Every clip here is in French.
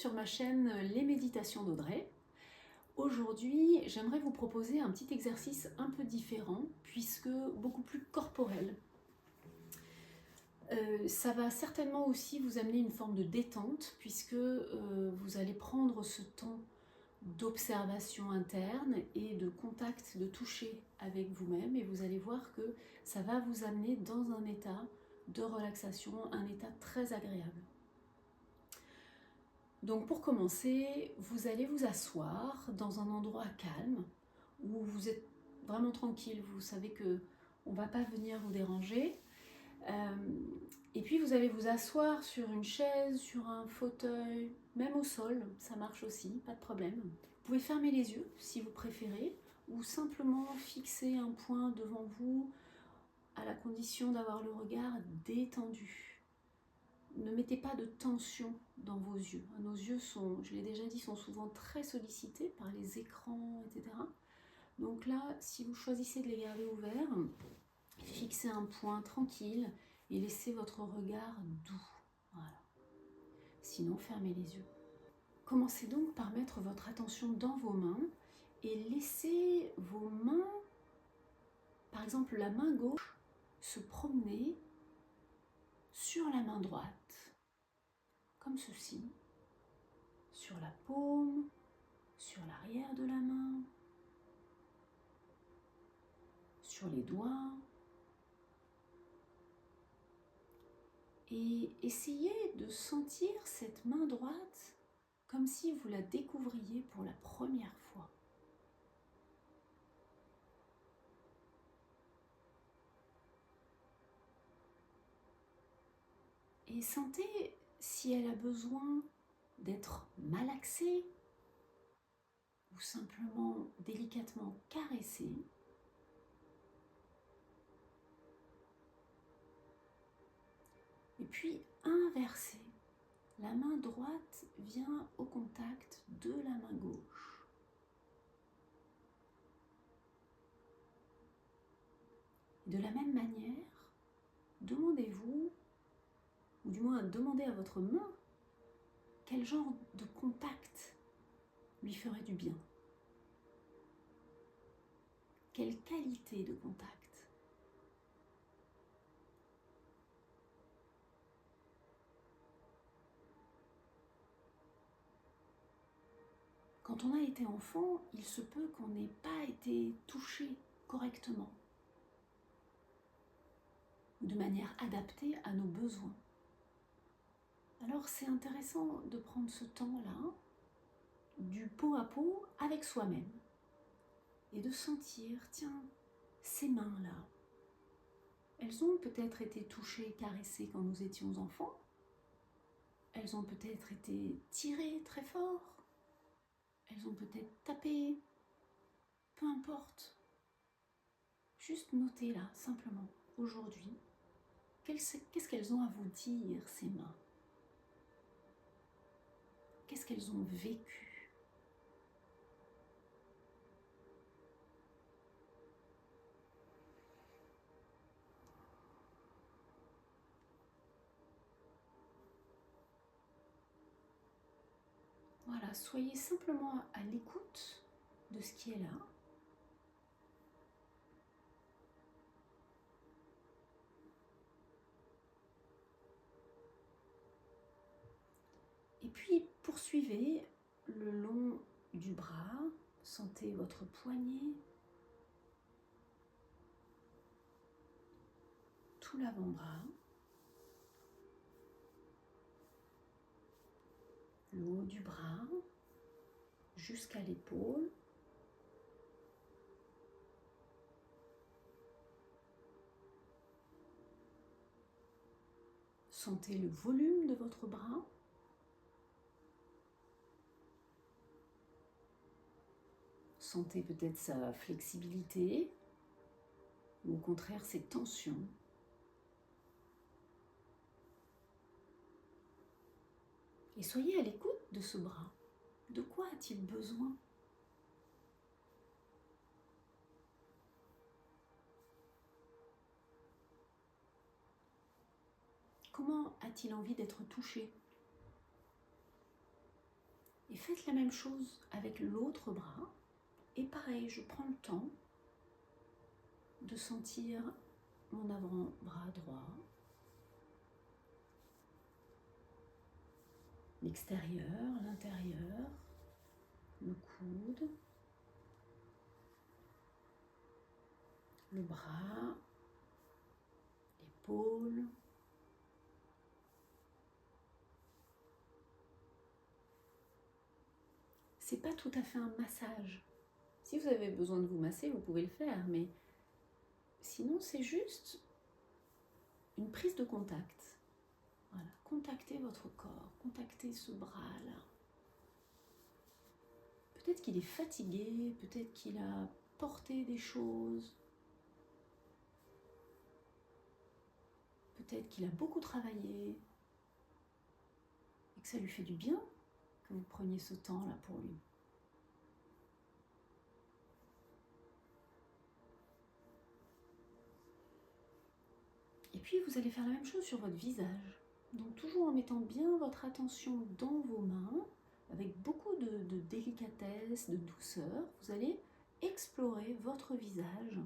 sur ma chaîne Les Méditations d'Audrey. Aujourd'hui, j'aimerais vous proposer un petit exercice un peu différent, puisque beaucoup plus corporel. Ça va certainement aussi vous amener une forme de détente, puisque vous allez prendre ce temps d'observation interne et de contact, de toucher avec vous-même, et vous allez voir que ça va vous amener dans un état de relaxation, un état très agréable. Donc pour commencer, vous allez vous asseoir dans un endroit calme, où vous êtes vraiment tranquille, vous savez que on ne va pas venir vous déranger. Et puis vous allez vous asseoir sur une chaise, sur un fauteuil, même au sol, ça marche aussi, pas de problème. Vous pouvez fermer les yeux si vous préférez, ou simplement fixer un point devant vous, à la condition d'avoir le regard détendu. Ne mettez pas de tension dans vos yeux. Nos yeux sont, je l'ai déjà dit, sont souvent très sollicités par les écrans, etc. Donc là, si vous choisissez de les garder ouverts, fixez un point tranquille et laissez votre regard doux. Voilà. Sinon, fermez les yeux. Commencez donc par mettre votre attention dans vos mains et laissez vos mains, par exemple la main gauche, se promener sur la main droite, comme ceci, sur la paume, sur l'arrière de la main, sur les doigts. Et essayez de sentir cette main droite comme si vous la découvriez pour la première fois. Et sentez si elle a besoin d'être malaxée ou simplement délicatement caressée. Et puis inversez. La main droite vient au contact de la main gauche. De la même manière, demandez-vous, ou du moins demandez à votre main, quel genre de contact lui ferait du bien. Quelle qualité de contact. Quand on a été enfant, il se peut qu'on n'ait pas été touché correctement, de manière adaptée à nos besoins. Alors c'est intéressant de prendre ce temps-là, du pot à pot avec soi-même, et de sentir, tiens, ces mains-là, elles ont peut-être été touchées, caressées quand nous étions enfants, elles ont peut-être été tirées très fort, elles ont peut-être tapé, peu importe. Juste notez là, simplement, aujourd'hui, qu'est-ce qu'elles ont à vous dire, ces mains? Qu'est-ce qu'elles ont vécu? Voilà, soyez simplement à l'écoute de ce qui est là. Et puis poursuivez le long du bras, sentez votre poignet, tout l'avant-bras, le haut du bras, jusqu'à l'épaule. Sentez le volume de votre bras. Sentez peut-être sa flexibilité ou au contraire ses tensions. Et soyez à l'écoute de ce bras. De quoi a-t-il besoin? Comment a-t-il envie d'être touché? faites la même chose avec l'autre bras. Et pareil, je prends le temps de sentir mon avant-bras droit, l'extérieur, l'intérieur, le coude, le bras, l'épaule. C'est pas tout à fait un massage. Si vous avez besoin de vous masser, vous pouvez le faire, mais sinon c'est juste une prise de contact. Voilà, contactez votre corps, contactez ce bras-là. Peut-être qu'il est fatigué, peut-être qu'il a porté des choses, peut-être qu'il a beaucoup travaillé et que ça lui fait du bien que vous preniez ce temps-là pour lui. Et puis vous allez faire la même chose sur votre visage. Donc toujours en mettant bien votre attention dans vos mains, avec beaucoup de délicatesse, de douceur, vous allez explorer votre visage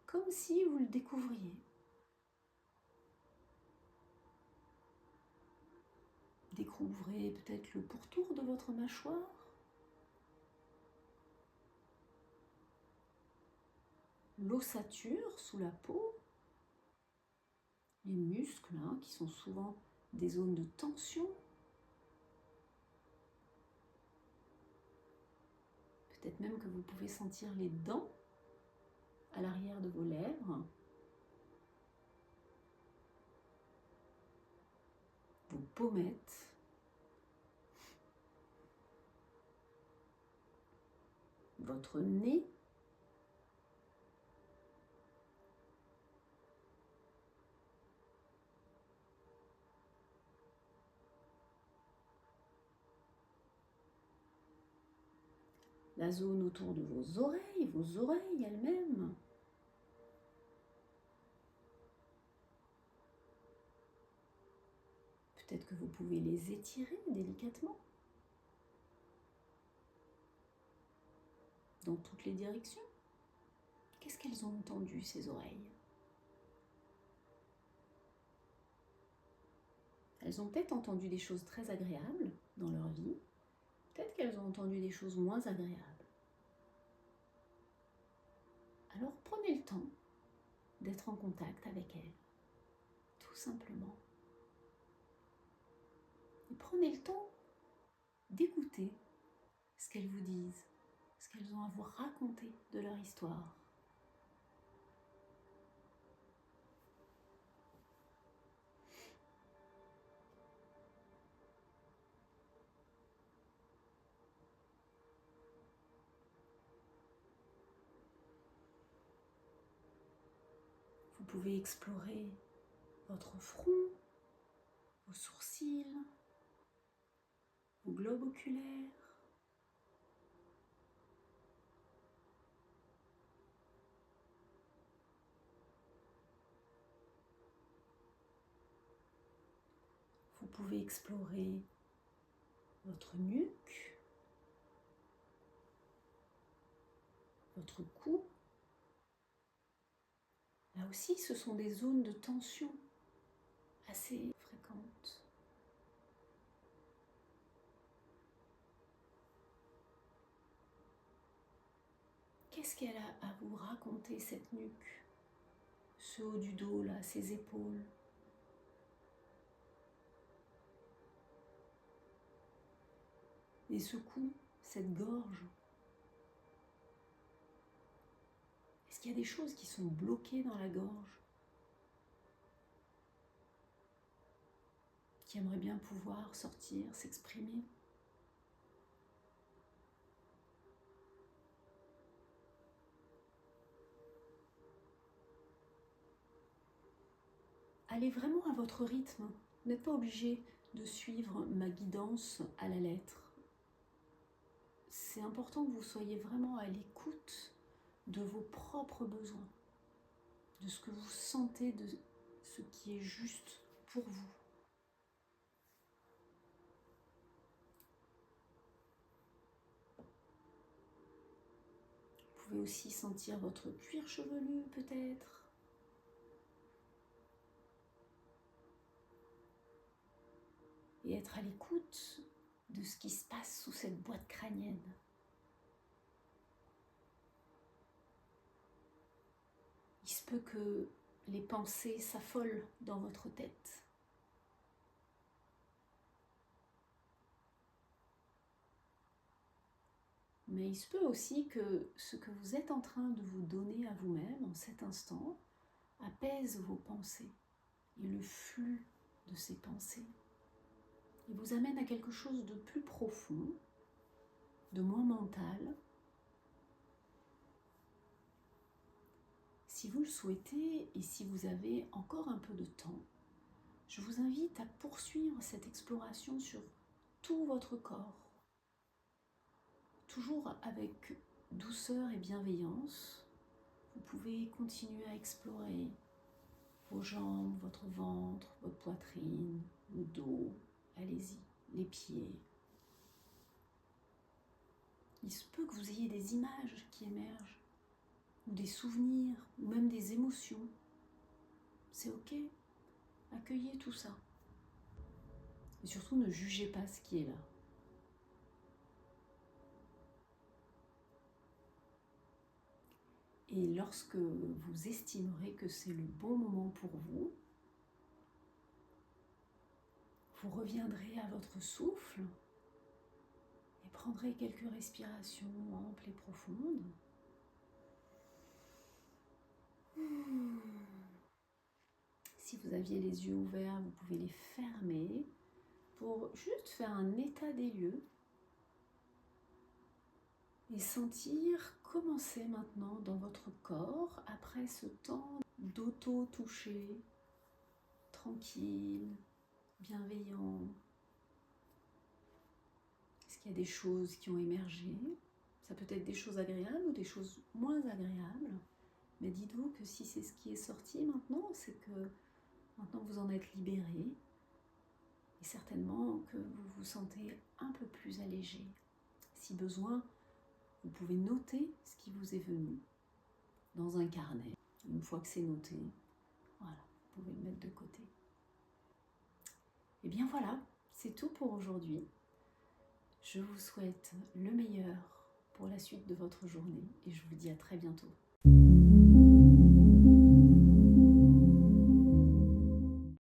comme si vous le découvriez. Découvrez peut-être le pourtour de votre mâchoire, l'ossature sous la peau, les muscles qui sont souvent des zones de tension. Peut-être même que vous pouvez sentir les dents à l'arrière de vos lèvres, vos pommettes, votre nez, la zone autour de vos oreilles elles-mêmes. Peut-être que vous pouvez les étirer délicatement dans toutes les directions. Qu'est-ce qu'elles ont entendu, ces oreilles? Elles ont peut-être entendu des choses très agréables dans leur vie. Peut-être qu'elles ont entendu des choses moins agréables. Alors prenez le temps d'être en contact avec elles, tout simplement. Et prenez le temps d'écouter ce qu'elles vous disent, ce qu'elles ont à vous raconter de leur histoire. Vous pouvez explorer votre front, vos sourcils, vos globes oculaires. Vous pouvez explorer votre nuque, votre cou. Là aussi, ce sont des zones de tension assez fréquentes. Qu'est-ce qu'elle a à vous raconter, cette nuque? Ce haut du dos, là, ces épaules. Et ce cou, cette gorge. Est-ce qu'il y a des choses qui sont bloquées dans la gorge? Qui aimeraient bien pouvoir sortir, s'exprimer? Allez vraiment à votre rythme. Vous n'êtes pas obligé de suivre ma guidance à la lettre. C'est important que vous soyez vraiment à l'écoute de vos propres besoins, de ce que vous sentez, de ce qui est juste pour vous. pouvez aussi sentir votre cuir chevelu peut-être. Et être à l'écoute de ce qui se passe sous cette boîte crânienne. Il se peut que les pensées s'affolent dans votre tête. Mais il se peut aussi que ce que vous êtes en train de vous donner à vous-même en cet instant apaise vos pensées et le flux de ces pensées. Il vous amène à quelque chose de plus profond, de moins mental. Si vous le souhaitez et si vous avez encore un peu de temps, je vous invite à poursuivre cette exploration sur tout votre corps. Toujours avec douceur et bienveillance, vous pouvez continuer à explorer vos jambes, votre ventre, votre poitrine, le dos, allez-y, les pieds. Il se peut que vous ayez des images qui émergent, ou des souvenirs, ou même des émotions. C'est ok, accueillez tout ça. Et surtout, ne jugez pas ce qui est là. Et lorsque vous estimerez que c'est le bon moment pour vous, vous reviendrez à votre souffle et prendrez quelques respirations amples et profondes. Si vous aviez les yeux ouverts, vous pouvez les fermer pour juste faire un état des lieux et sentir comment c'est maintenant dans votre corps après ce temps d'auto-toucher, tranquille, bienveillant. Est-ce qu'il y a des choses qui ont émergé? Ça peut être des choses agréables ou des choses moins agréables. Mais dites-vous que si c'est ce qui est sorti maintenant, c'est que maintenant vous en êtes libéré. Et certainement que vous vous sentez un peu plus allégé. Si besoin, vous pouvez noter ce qui vous est venu dans un carnet. Une fois que c'est noté, voilà, vous pouvez le mettre de côté. Et bien voilà, c'est tout pour aujourd'hui. Je vous souhaite le meilleur pour la suite de votre journée et je vous dis à très bientôt.